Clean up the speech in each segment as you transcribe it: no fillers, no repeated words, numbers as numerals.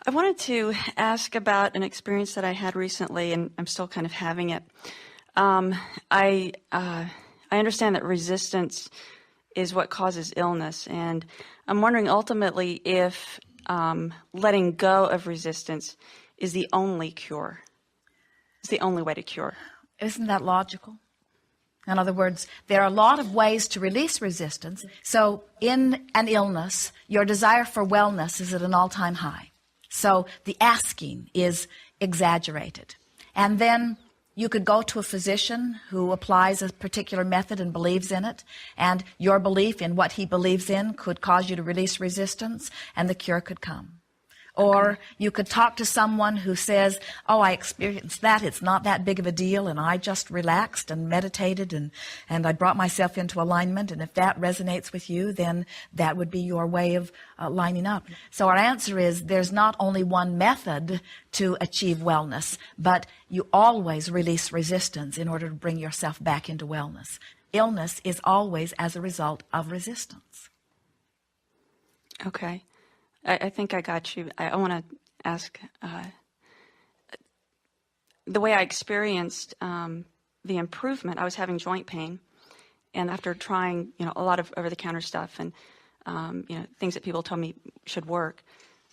I wanted to ask about an experience that I had recently, and I'm still kind of having it. I understand that resistance is what causes illness, and I'm wondering ultimately if letting go of resistance is the only cure. It's the only way to cure. Isn't that logical? In other words, there are a lot of ways to release resistance. So in an illness, your desire for wellness is at an all-time high. So the asking is exaggerated. And then you could go to a physician who applies a particular method and believes in it, and your belief in what he believes in could cause you to release resistance, and the cure could come. Or you could talk to someone who says, oh, I experienced that, it's not that big of a deal, and I just relaxed and meditated and I brought myself into alignment, and if that resonates with you, then that would be your way of lining up. So our answer is there's not only one method to achieve wellness, but you always release resistance in order to bring yourself back into wellness. Illness is always as a result of resistance. Okay. I think I got you. I want to ask, the way I experienced the improvement, I was having joint pain, and after trying, a lot of over-the-counter stuff and, things that people told me should work,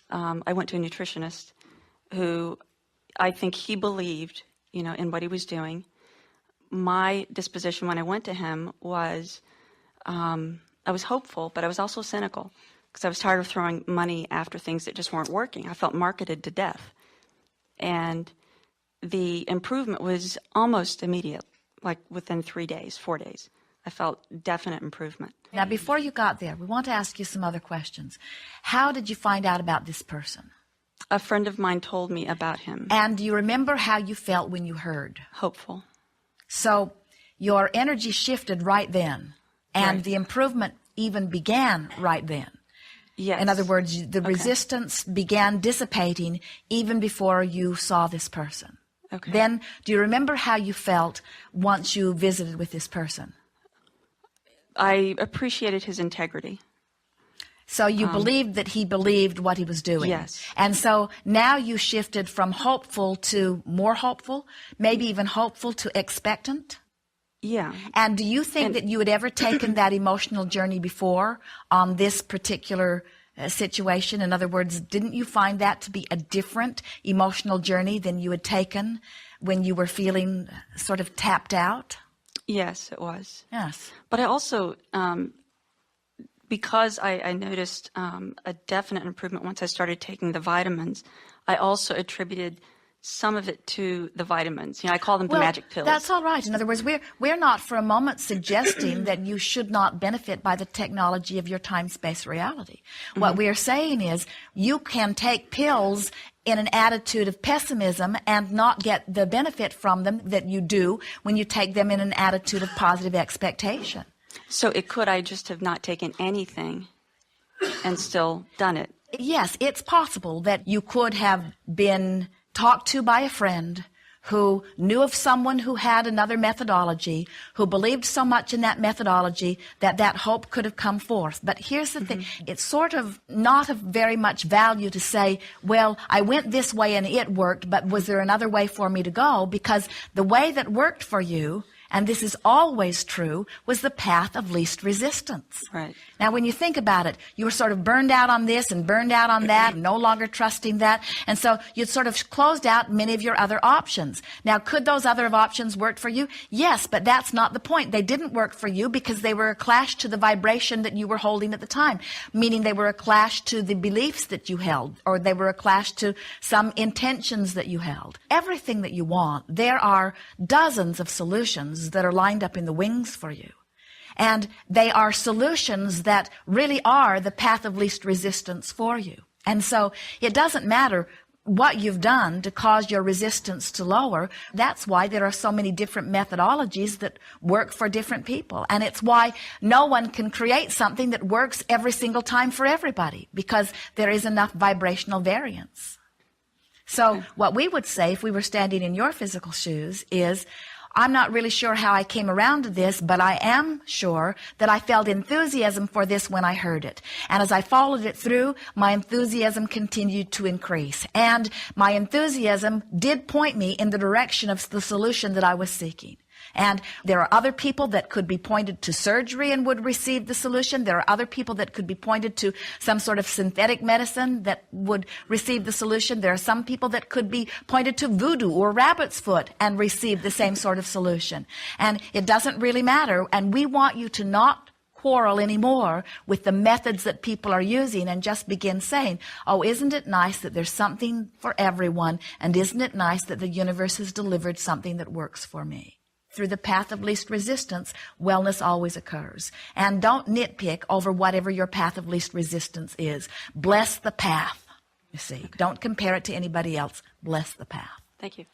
I went to a nutritionist who I think he believed, in what he was doing. My disposition when I went to him was, I was hopeful, but I was also cynical, because I was tired of throwing money after things that just weren't working. I felt marketed to death. And the improvement was almost immediate, like within 3 days, 4 days. I felt definite improvement. Now, before you got there, we want to ask you some other questions. How did you find out about this person? A friend of mine told me about him. And do you remember how you felt when you heard? Hopeful. So your energy shifted right then, and Right. the improvement even began right then. Yes. In other words, the resistance began dissipating even before you saw this person. Okay. Then, do you remember how you felt once you visited with this person? I appreciated his integrity. So you believed that he believed what he was doing. Yes. And so now you shifted from hopeful to more hopeful, maybe even hopeful to expectant? Yeah. And do you think that you had ever taken that emotional journey before on this particular situation? In other words, didn't you find that to be a different emotional journey than you had taken when you were feeling sort of tapped out? Yes, it was. Yes. But I also, because I noticed a definite improvement once I started taking the vitamins, I also attributed some of it to the vitamins. I call them the magic pills. That's all right. In other words, we're not for a moment suggesting that you should not benefit by the technology of your time-space reality. Mm-hmm. What we are saying is you can take pills in an attitude of pessimism and not get the benefit from them that you do when you take them in an attitude of positive expectation. So I just have not taken anything and still done it? Yes, it's possible that you could have been talked to by a friend who knew of someone who had another methodology, who believed so much in that methodology that that hope could have come forth. But here's the thing. It's sort of not of very much value to say, well, I went this way and it worked, but was there another way for me to go? Because the way that worked for you, and this is always true, was the path of least resistance. Right. Now, when you think about it, you were sort of burned out on this and burned out on that, no longer trusting that. And so you'd sort of closed out many of your other options. Now, could those other options work for you? Yes, but that's not the point. They didn't work for you because they were a clash to the vibration that you were holding at the time, meaning they were a clash to the beliefs that you held, or they were a clash to some intentions that you held. Everything that you want, there are dozens of solutions that are lined up in the wings for you. And they are solutions that really are the path of least resistance for you. And so it doesn't matter what you've done to cause your resistance to lower. That's why there are so many different methodologies that work for different people. And it's why no one can create something that works every single time for everybody, because there is enough vibrational variance. So what we would say if we were standing in your physical shoes is, I'm not really sure how I came around to this, but I am sure that I felt enthusiasm for this when I heard it. And as I followed it through, my enthusiasm continued to increase. And my enthusiasm did point me in the direction of the solution that I was seeking. And there are other people that could be pointed to surgery and would receive the solution. There are other people that could be pointed to some sort of synthetic medicine that would receive the solution. There are some people that could be pointed to voodoo or rabbit's foot and receive the same sort of solution. And it doesn't really matter. And we want you to not quarrel anymore with the methods that people are using and just begin saying, oh, isn't it nice that there's something for everyone? And isn't it nice that the universe has delivered something that works for me? Through the path of least resistance, wellness always occurs. And don't nitpick over whatever your path of least resistance is. Bless the path, you see. Okay. Don't compare it to anybody else. Bless the path. Thank you.